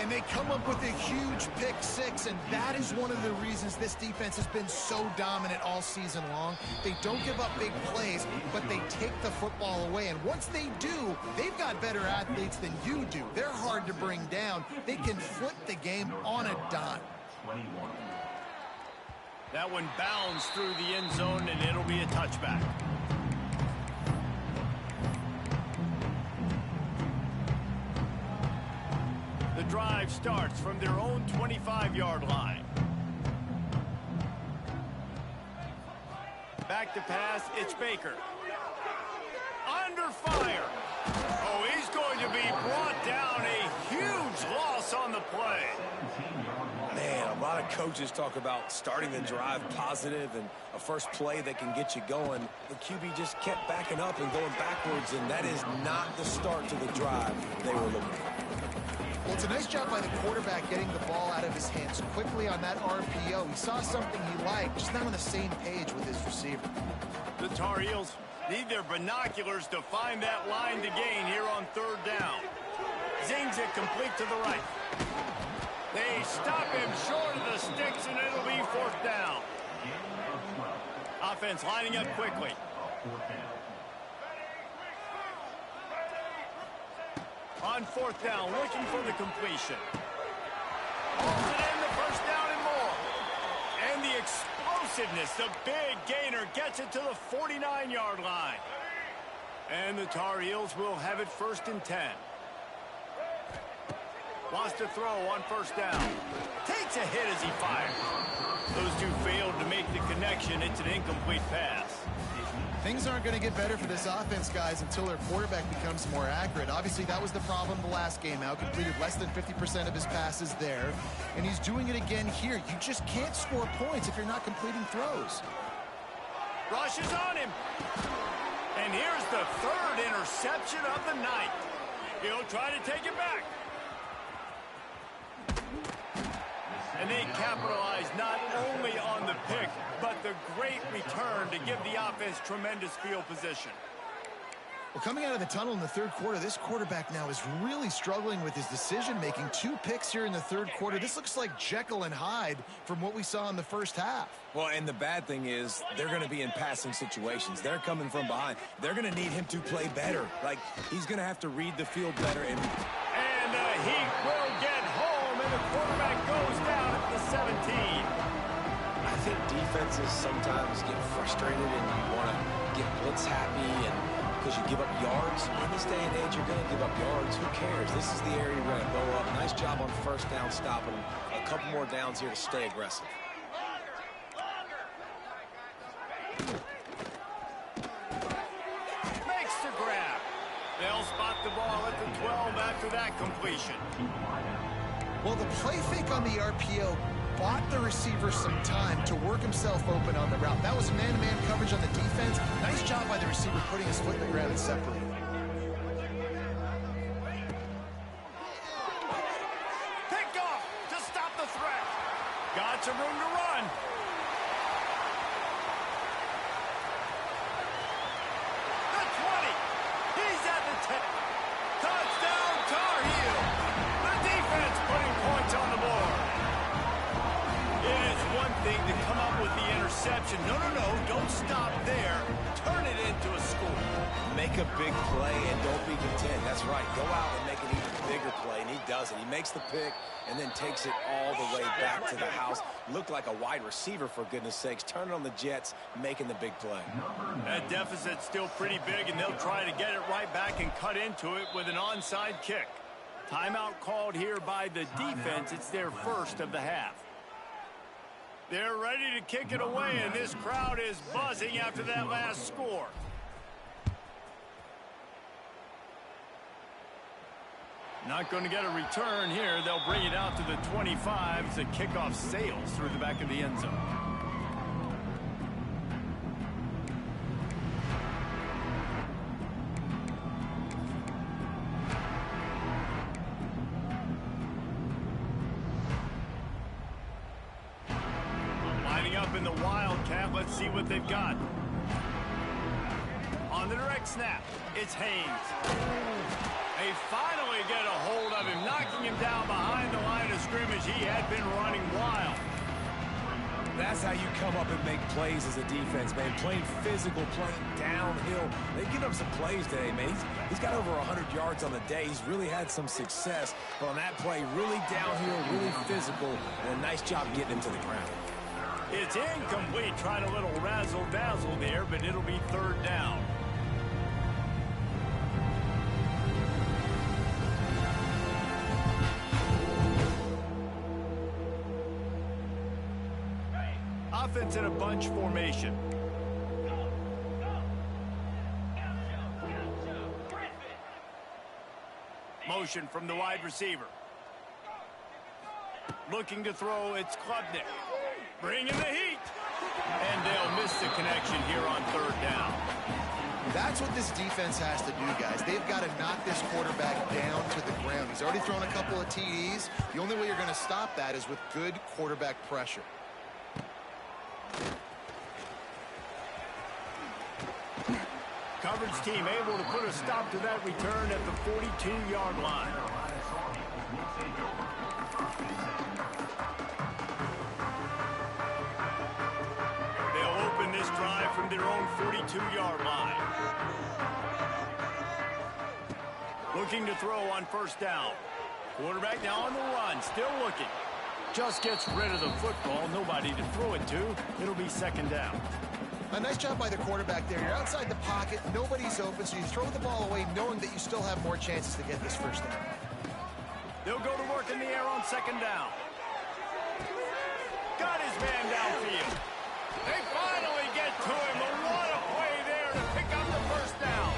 Speaker 2: And And they come up with a huge pick six, and that is one of the reasons this defense has been so dominant all season long. They don't give up big plays, but they take the football away. And once they do, they've got better athletes than you do. They're hard to bring down. They can flip the game on a dime.
Speaker 1: That one bounds through the end zone, and it'll be a touchback. The drive starts from their own 25-yard line. Back to pass, it's Baker. Under fire. Oh, he's going to be brought down. A huge loss on the play.
Speaker 3: Man, a lot of coaches talk about starting the drive positive and a first play that can get you going. The QB just kept backing up and going backwards, and that is not the start to the drive they were looking for.
Speaker 2: Well, it's a nice job by the quarterback getting the ball out of his hands quickly on that RPO. He saw something he liked, just not on the same page with his receiver.
Speaker 1: The Tar Heels need their binoculars to find that line to gain here on third down. Zings it complete to the right. They stop him short of the sticks, and it'll be fourth down. Offense lining up quickly. On fourth down, looking for the completion. Holds it in, the first down and more. And the explosiveness, the big gainer, gets it to the 49-yard line. And the Tar Heels will have it first and 10. Wants to throw on first down. Takes a hit as he fires. Those two failed to make the connection. It's an incomplete pass.
Speaker 2: Things aren't going to get better for this offense, guys, until their quarterback becomes more accurate. Obviously, that was the problem the last game out. Completed less than 50% of his passes there. And he's doing it again here. You just can't score points if you're not completing throws.
Speaker 1: Rushes on him. And here's the third interception of the night. He'll try to take it back. And they capitalize not only on the pick, but the great return to give the offense tremendous field position.
Speaker 2: Well, coming out of the tunnel in the third quarter, this quarterback now is really struggling with his decision-making. 2 picks here in the third quarter. This looks like Jekyll and Hyde from what we saw in the first half.
Speaker 3: Well, and the bad thing is they're going to be in passing situations. They're coming from behind. They're going to need him to play better. Like, he's going to have to read the field better. And
Speaker 1: he will get home, and the quarterback goes down at the 17.
Speaker 3: I think defenses sometimes get frustrated and you want to get blitz happy, and because you give up yards. In this day and age, you're going to give up yards. Who cares? This is the area you're going to go up. Nice job on first down stopping. A couple more downs here to stay aggressive.
Speaker 1: Makes the grab. They'll spot the ball at the 12 after that completion.
Speaker 2: Well, the play fake on the RPO bought the receiver some time to work himself open on the route. That was man-to-man coverage on the defense. Nice job by the receiver putting his foot in the ground and separating.
Speaker 1: Pick off to stop the threat. Got some room to run. The 20. He's at the 10. Touchdown, Tar Heel. The defense putting points on the board. It is one thing to come up with the interception. No, don't stop there. Turn it into a score.
Speaker 3: Make a big play and don't be content. That's right. Go out and make an even bigger play, and he does it. He makes the pick and then takes it all the way back to the house. Looked like a wide receiver, for goodness sakes. Turn it on the Jets, making the big play.
Speaker 1: That deficit's still pretty big, and they'll try to get it right back and cut into it with an onside kick. Timeout called here by the defense. It's their first of the half. They're ready to kick it away, and this crowd is buzzing after that last score. Not going to get a return here. They'll bring it out to the 25 as the kickoff sails through the back of the end zone. Lining up in the Wildcat. Let's see what they've got. On the direct snap, it's Haynes. They finally get a hold of him, knocking him down behind the line of scrimmage. He had been running wild.
Speaker 3: That's how you come up and make plays as a defense, man. Playing physical, playing downhill. They give up some plays today, man. He's got over 100 yards on the day. He's really had some success. But on that play, really downhill, really physical, and a nice job getting him to the ground.
Speaker 1: It's incomplete. Trying a little razzle-dazzle there, but it'll be third down. Offense in a bunch formation. Motion from the wide receiver. Looking to throw, it's Klubnik. Bringing the heat. And they'll miss the connection here on third down.
Speaker 2: That's what this defense has to do, guys. They've got to knock this quarterback down to the ground. He's already thrown a couple of TDs. The only way you're going to stop that is with good quarterback pressure.
Speaker 1: Coverage team able to put a stop to that return at the 42-yard line. They'll open this drive from their own 42-yard line. Looking to throw on first down. Quarterback now on the run, still looking. Just gets rid of the football, nobody to throw it to. It'll be second down.
Speaker 2: A nice job by the quarterback there. You're outside the pocket, nobody's open, so you throw the ball away knowing that you still have more chances to get this first down.
Speaker 1: They'll go to work in the air on second down. Got his man downfield. They finally get to him. What a play there to pick up the first down.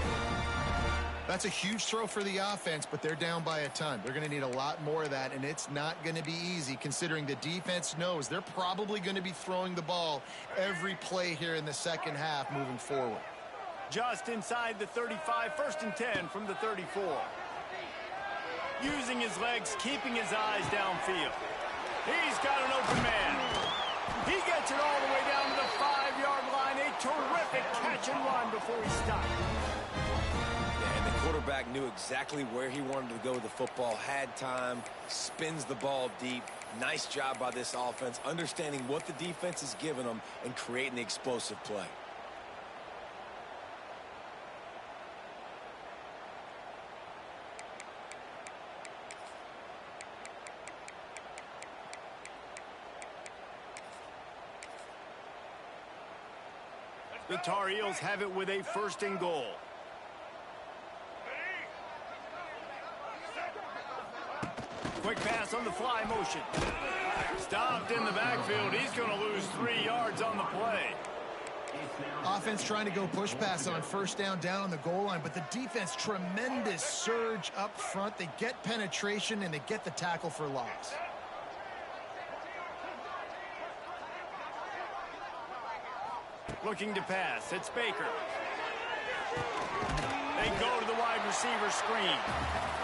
Speaker 2: That's a huge throw for the offense, but they're down by a ton. They're going to need a lot more of that, and it's not going to be easy considering the defense knows they're probably going to be throwing the ball every play here in the second half moving forward.
Speaker 1: Just inside the 35, first and 10 from the 34. Using his legs, keeping his eyes downfield. He's got an open man. He gets it all the way down to the 5-yard line. A terrific catch and run before he stopped.
Speaker 3: Quarterback knew exactly where he wanted to go with the football, had time, spins the ball deep. Nice job by this offense, understanding what the defense is giving them and creating the explosive play.
Speaker 1: The Tar Heels have it with a first and goal. Quick pass on the fly motion. Stopped in the backfield. He's going to lose 3 yards on the play.
Speaker 2: Offense trying to go push pass on first down on the goal line, but the defense, tremendous surge up front. They get penetration, and they get the tackle for loss.
Speaker 1: Looking to pass. It's Baker. They go to the wide receiver screen.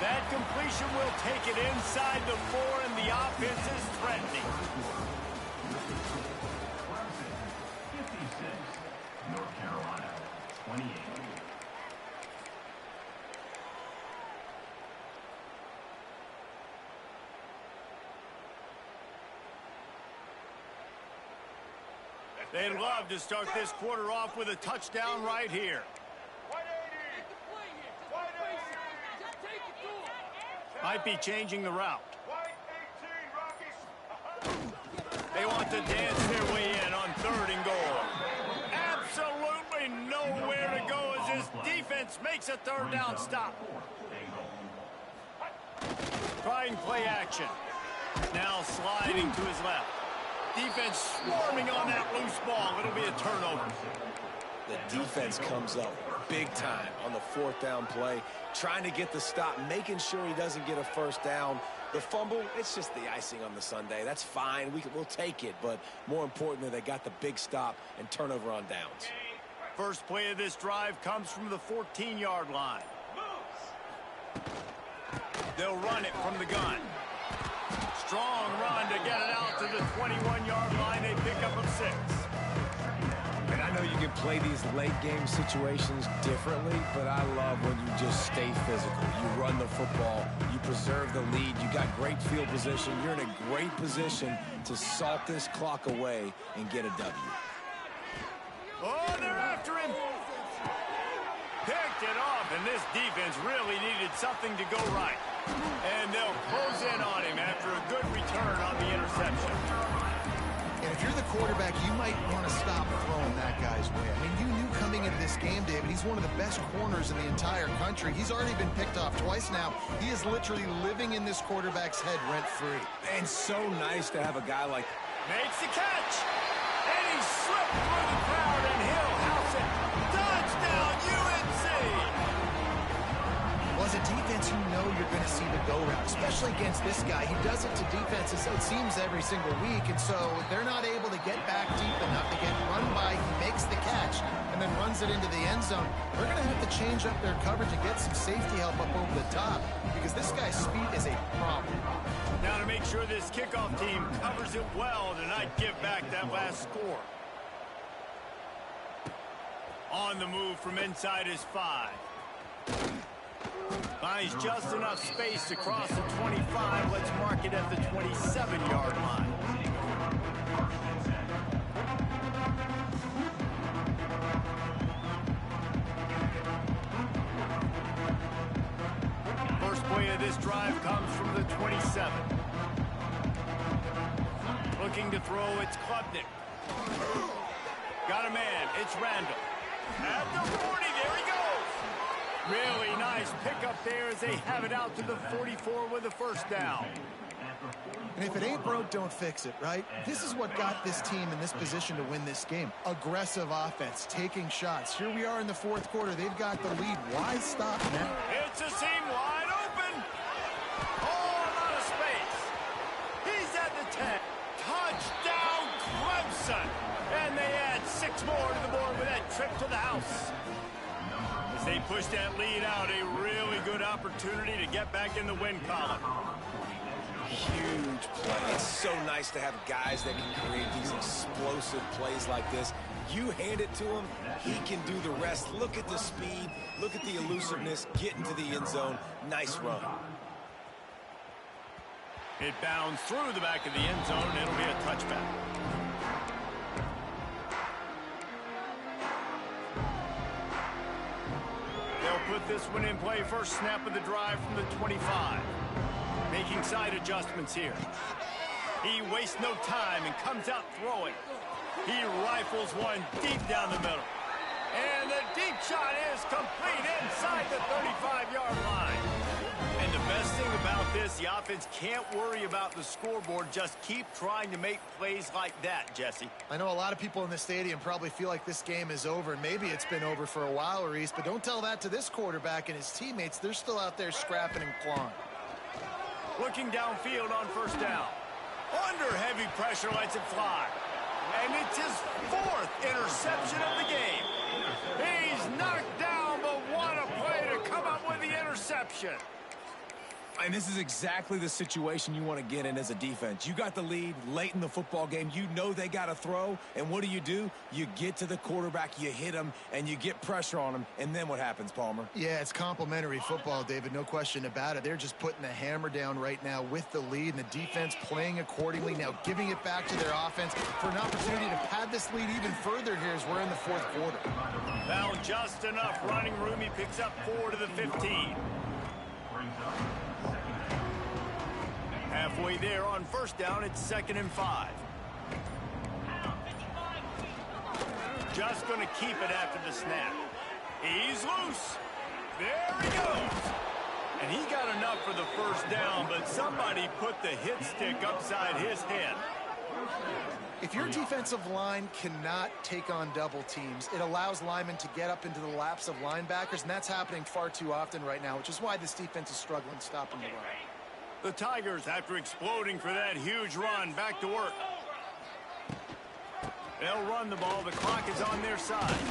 Speaker 1: That completion will take it inside the 4, and the offense is threatening.
Speaker 5: 56, North Carolina, 28.
Speaker 1: They'd love to start this quarter off with a touchdown right here. Might be changing the route. They want to dance their way in on third and goal. Absolutely nowhere to go as this defense makes a third down stop. Trying play action. Now sliding to his left. Defense swarming on that loose ball. It'll be a turnover.
Speaker 3: The defense comes up big time on the fourth down play, trying to get the stop, making sure he doesn't get a first down. The fumble, it's just the icing on the sundae. That's fine. We'll take it. But more importantly, they got the big stop and turnover on downs.
Speaker 1: First play of this drive comes from the 14-yard line. They'll run it from the gun. Strong run to get it out to the 21-yard line. They pick up a 6.
Speaker 2: And I
Speaker 3: know you can play these late game situations differently, but I love when you just stay physical. You run the football, you preserve the lead, you got great field position. You're in a great position to salt this clock away and get a W.
Speaker 1: Oh, they're after him. Picked it off, and this defense really needed something to go right. And they'll close in on him after a good return on the interception.
Speaker 2: And if you're the quarterback, you might want to stop throwing that guy's way. I mean, you knew coming into this game, David, he's one of the best corners in the entire country. He's already been picked off twice now. He is literally living in this quarterback's head rent-free.
Speaker 3: And so nice to have a guy like...
Speaker 1: Makes the catch. And he slipped through the crowd, and he'll house it. Touchdown, UNC!
Speaker 2: Well, as a defense, you know you're going to see the go route, especially against this guy. He does it to defenses, it seems, every single week, and so they're not able to get back deep enough to get run by. He makes the catch and then runs it into the end zone. They're going to have to change up their coverage and get some safety help up over the top because this guy's speed is a problem.
Speaker 1: Now to make sure this kickoff team covers it well to not give back that last score. On the move from inside his 5. Finds just enough space to cross the 25. Let's mark it at the 27-yard line. First play of this drive comes from the 27. Looking to throw, it's Klubnik. Got a man, it's Randall. At the 40, there he goes. Really nice pickup there as they have it out to the 44 with a first down.
Speaker 2: And if it ain't broke, don't fix it, right? This is what got this team in this position to win this game. Aggressive offense, taking shots. Here we are in the fourth quarter. They've got the lead. Why stop now?
Speaker 1: It's a seam wide open. Oh, a lot of space. He's at the 10. Touchdown, Clemson. And they add 6 more to the board with that trip to the house. As they push that lead out, a really good opportunity to get back in the win column.
Speaker 3: Huge play. It's so nice to have guys that can create these explosive plays like this. You hand it to him, he can do the rest. Look at the speed, look at the elusiveness, get into the end zone. Nice run.
Speaker 1: It bounds through the back of the end zone, and it'll be a touchback. They'll put this one in play. First snap of the drive from the 25. Making side adjustments here. He wastes no time and comes out throwing. He rifles one deep down the middle. And the deep shot is complete inside the 35-yard line. And the best thing about this, the offense can't worry about the scoreboard. Just keep trying to make plays like that, Jesse.
Speaker 2: I know a lot of people in the stadium probably feel like this game is over, and maybe it's been over for a while, Reese, but don't tell that to this quarterback and his teammates. They're still out there scrapping and clawing.
Speaker 1: Looking downfield on first down. Under heavy pressure, lets it fly. And it's his 4th interception of the game. He's knocked down, but what a play to come up with the interception.
Speaker 3: And this is exactly the situation you want to get in as a defense. You got the lead late in the football game. You know they got to throw. And what do? You get to the quarterback, you hit him, and you get pressure on him. And then what happens, Palmer?
Speaker 2: Yeah, it's complimentary football, David. No question about it. They're just putting the hammer down right now with the lead, and the defense playing accordingly. Now giving it back to their offense for an opportunity to pad this lead even further here as we're in the fourth quarter.
Speaker 1: Found just enough running room. He picks up 4 to the 15. Halfway there on first down, it's 2nd and 5. Just going to keep it after the snap. He's loose. There he goes. And he got enough for the first down, but somebody put the hit stick upside his head.
Speaker 2: If your defensive line cannot take on double teams, it allows linemen to get up into the laps of linebackers, and that's happening far too often right now, which is why this defense is struggling stopping the run.
Speaker 1: The Tigers, after exploding for that huge run, back to work. They'll run the ball. The clock is on their side.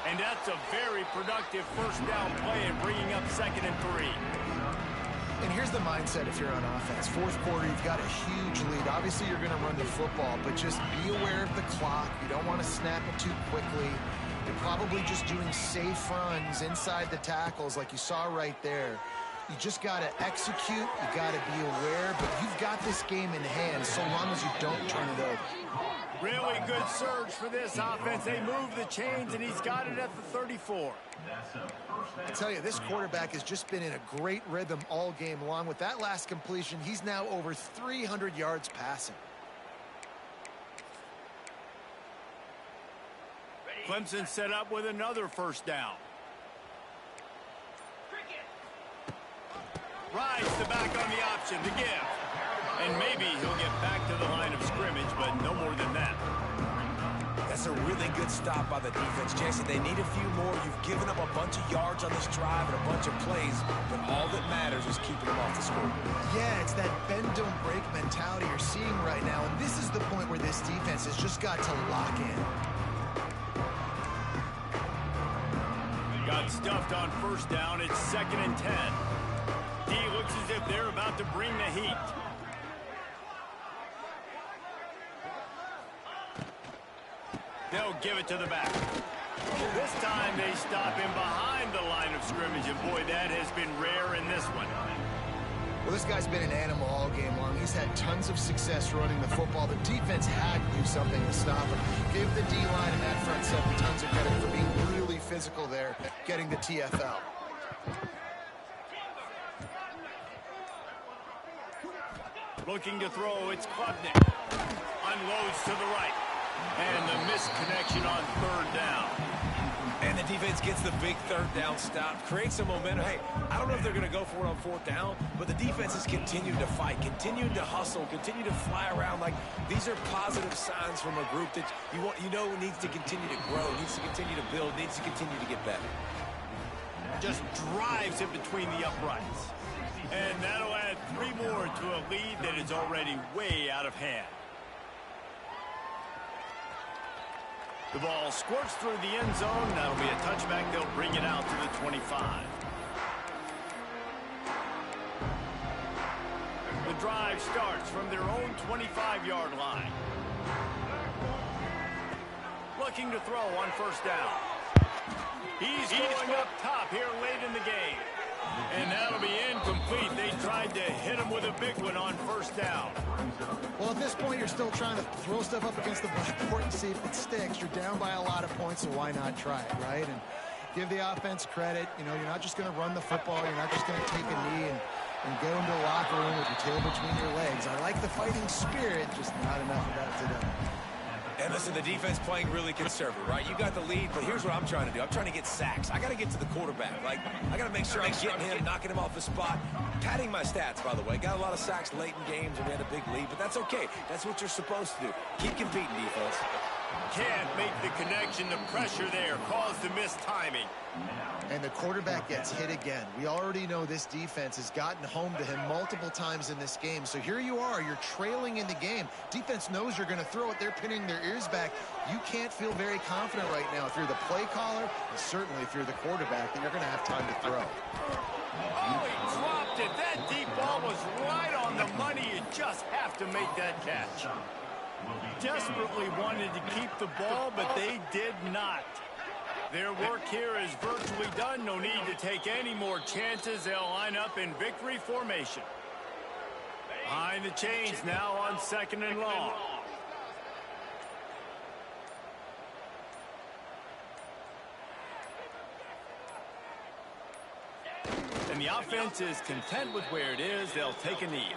Speaker 1: And that's a very productive first down play and bringing up 2nd and 3.
Speaker 2: And here's the mindset if you're on offense. Fourth quarter, you've got a huge lead. Obviously, you're going to run the football, but just be aware of the clock. You don't want to snap it too quickly. You're probably just doing safe runs inside the tackles like you saw right there. You just got to execute. You got to be aware, but you've got this game in hand so long as you don't turn it over.
Speaker 1: Really good surge for this offense. They move the chains, and he's got it at the 34.
Speaker 2: I tell you, this quarterback has just been in a great rhythm all game long. With that last completion, he's now over 300 yards passing.
Speaker 1: Clemson set up with another first down. Rides the back on the option to give. And maybe he'll get back to the line of scrimmage, but no more than that.
Speaker 3: That's a really good stop by the defense. Jason, they need a few more. You've given up a bunch of yards on this drive and a bunch of plays, but all that matters is keeping them off the scoreboard.
Speaker 2: Yeah, it's that bend, don't break mentality you're seeing right now, and this is the point where this defense has just got to lock in.
Speaker 1: Got stuffed on first down. It's 2nd and 10. D looks as if they're about to bring the heat. They'll give it to the back. This time they stop him behind the line of scrimmage, and boy, that has been rare in this one.
Speaker 2: Well, this guy's been an animal all game long. He's had tons of success running the football. The defense had to do something to stop him. Give the D-line and that front seven tons of credit for being really physical there, getting the TFL.
Speaker 1: Looking to throw, it's Klubnik. Unloads to the right. And the missed connection on 3rd down.
Speaker 3: And the defense gets the big 3rd down stop, creates some momentum. Hey, I don't know if they're going to go for it on 4th down, but the defense has continued to fight, continued to hustle, continue to fly around. Like, these are positive signs from a group that you know needs to continue to grow, needs to continue to build, needs to continue to get better.
Speaker 1: Just drives it between the uprights. And that'll add 3 more to a lead that is already way out of hand. The ball squirts through the end zone. That'll be a touchback. They'll bring it out to the 25. The drive starts from their own 25-yard line. Looking to throw on first down. He's going up top here late in the game. And that'll be incomplete. They tried to hit him with a big one on first down.
Speaker 2: Well, at this point, you're still trying to throw stuff up against the blackboard and see if it sticks. You're down by a lot of points, so why not try it, right? And give the offense credit. You know, you're not just going to run the football. You're not just going to take a knee and go into the locker room with your tail between your legs. I like the fighting spirit, just not enough of that today.
Speaker 3: And listen, the defense playing really conservative, right? You got the lead, but here's what I'm trying to do. I'm trying to get sacks. I got to get to the quarterback. Like, I got to make sure I'm getting him, knocking him off his spot. Padding my stats, by the way. Got a lot of sacks late in games, and we had a big lead, but that's okay. That's what you're supposed to do. Keep competing, defense.
Speaker 1: Can't make the connection. The pressure there caused the missed timing.
Speaker 2: And the quarterback gets hit again. We already know this defense has gotten home to him multiple times in this game. So here you are. You're trailing in the game. Defense knows you're going to throw it. They're pinning their ears back. You can't feel very confident right now if you're the play caller, and certainly if you're the quarterback, that you're going to have time to throw.
Speaker 1: Oh, he dropped it. That deep ball was right on the money. You just have to make that catch. Desperately wanted to keep the ball, but they did not. Their work here is virtually done. No need to take any more chances. They'll line up in victory formation. Behind the chains now on 2nd and long. And the offense is content with where it is. They'll take a knee.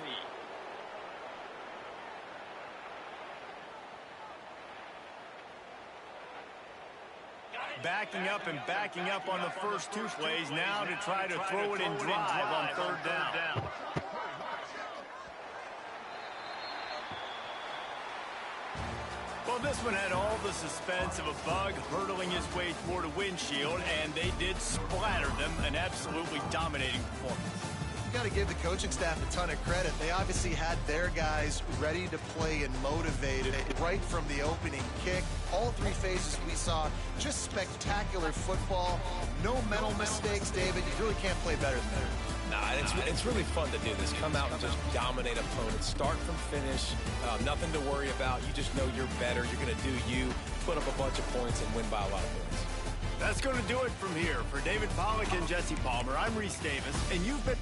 Speaker 1: Backing up and backing up on the first 2 plays now to try to throw it in drive on 3rd down. Well, this one had all the suspense of a bug hurtling his way toward a windshield, and they did splatter them. An absolutely dominating performance.
Speaker 2: Got to give the coaching staff a ton of credit. They obviously had their guys ready to play and motivated right from the opening kick. All 3 phases we saw, just spectacular football. No mental mistakes, David. You really can't play better than that.
Speaker 3: Nah, it's really fun to do this. Come out and just dominate opponents. Start from finish. Nothing to worry about. You just know you're better. You're going to do you, put up a bunch of points, and win by a lot of points.
Speaker 1: That's going to do it from here. For David Pollack and Jesse Palmer, I'm Reese Davis, and you've been...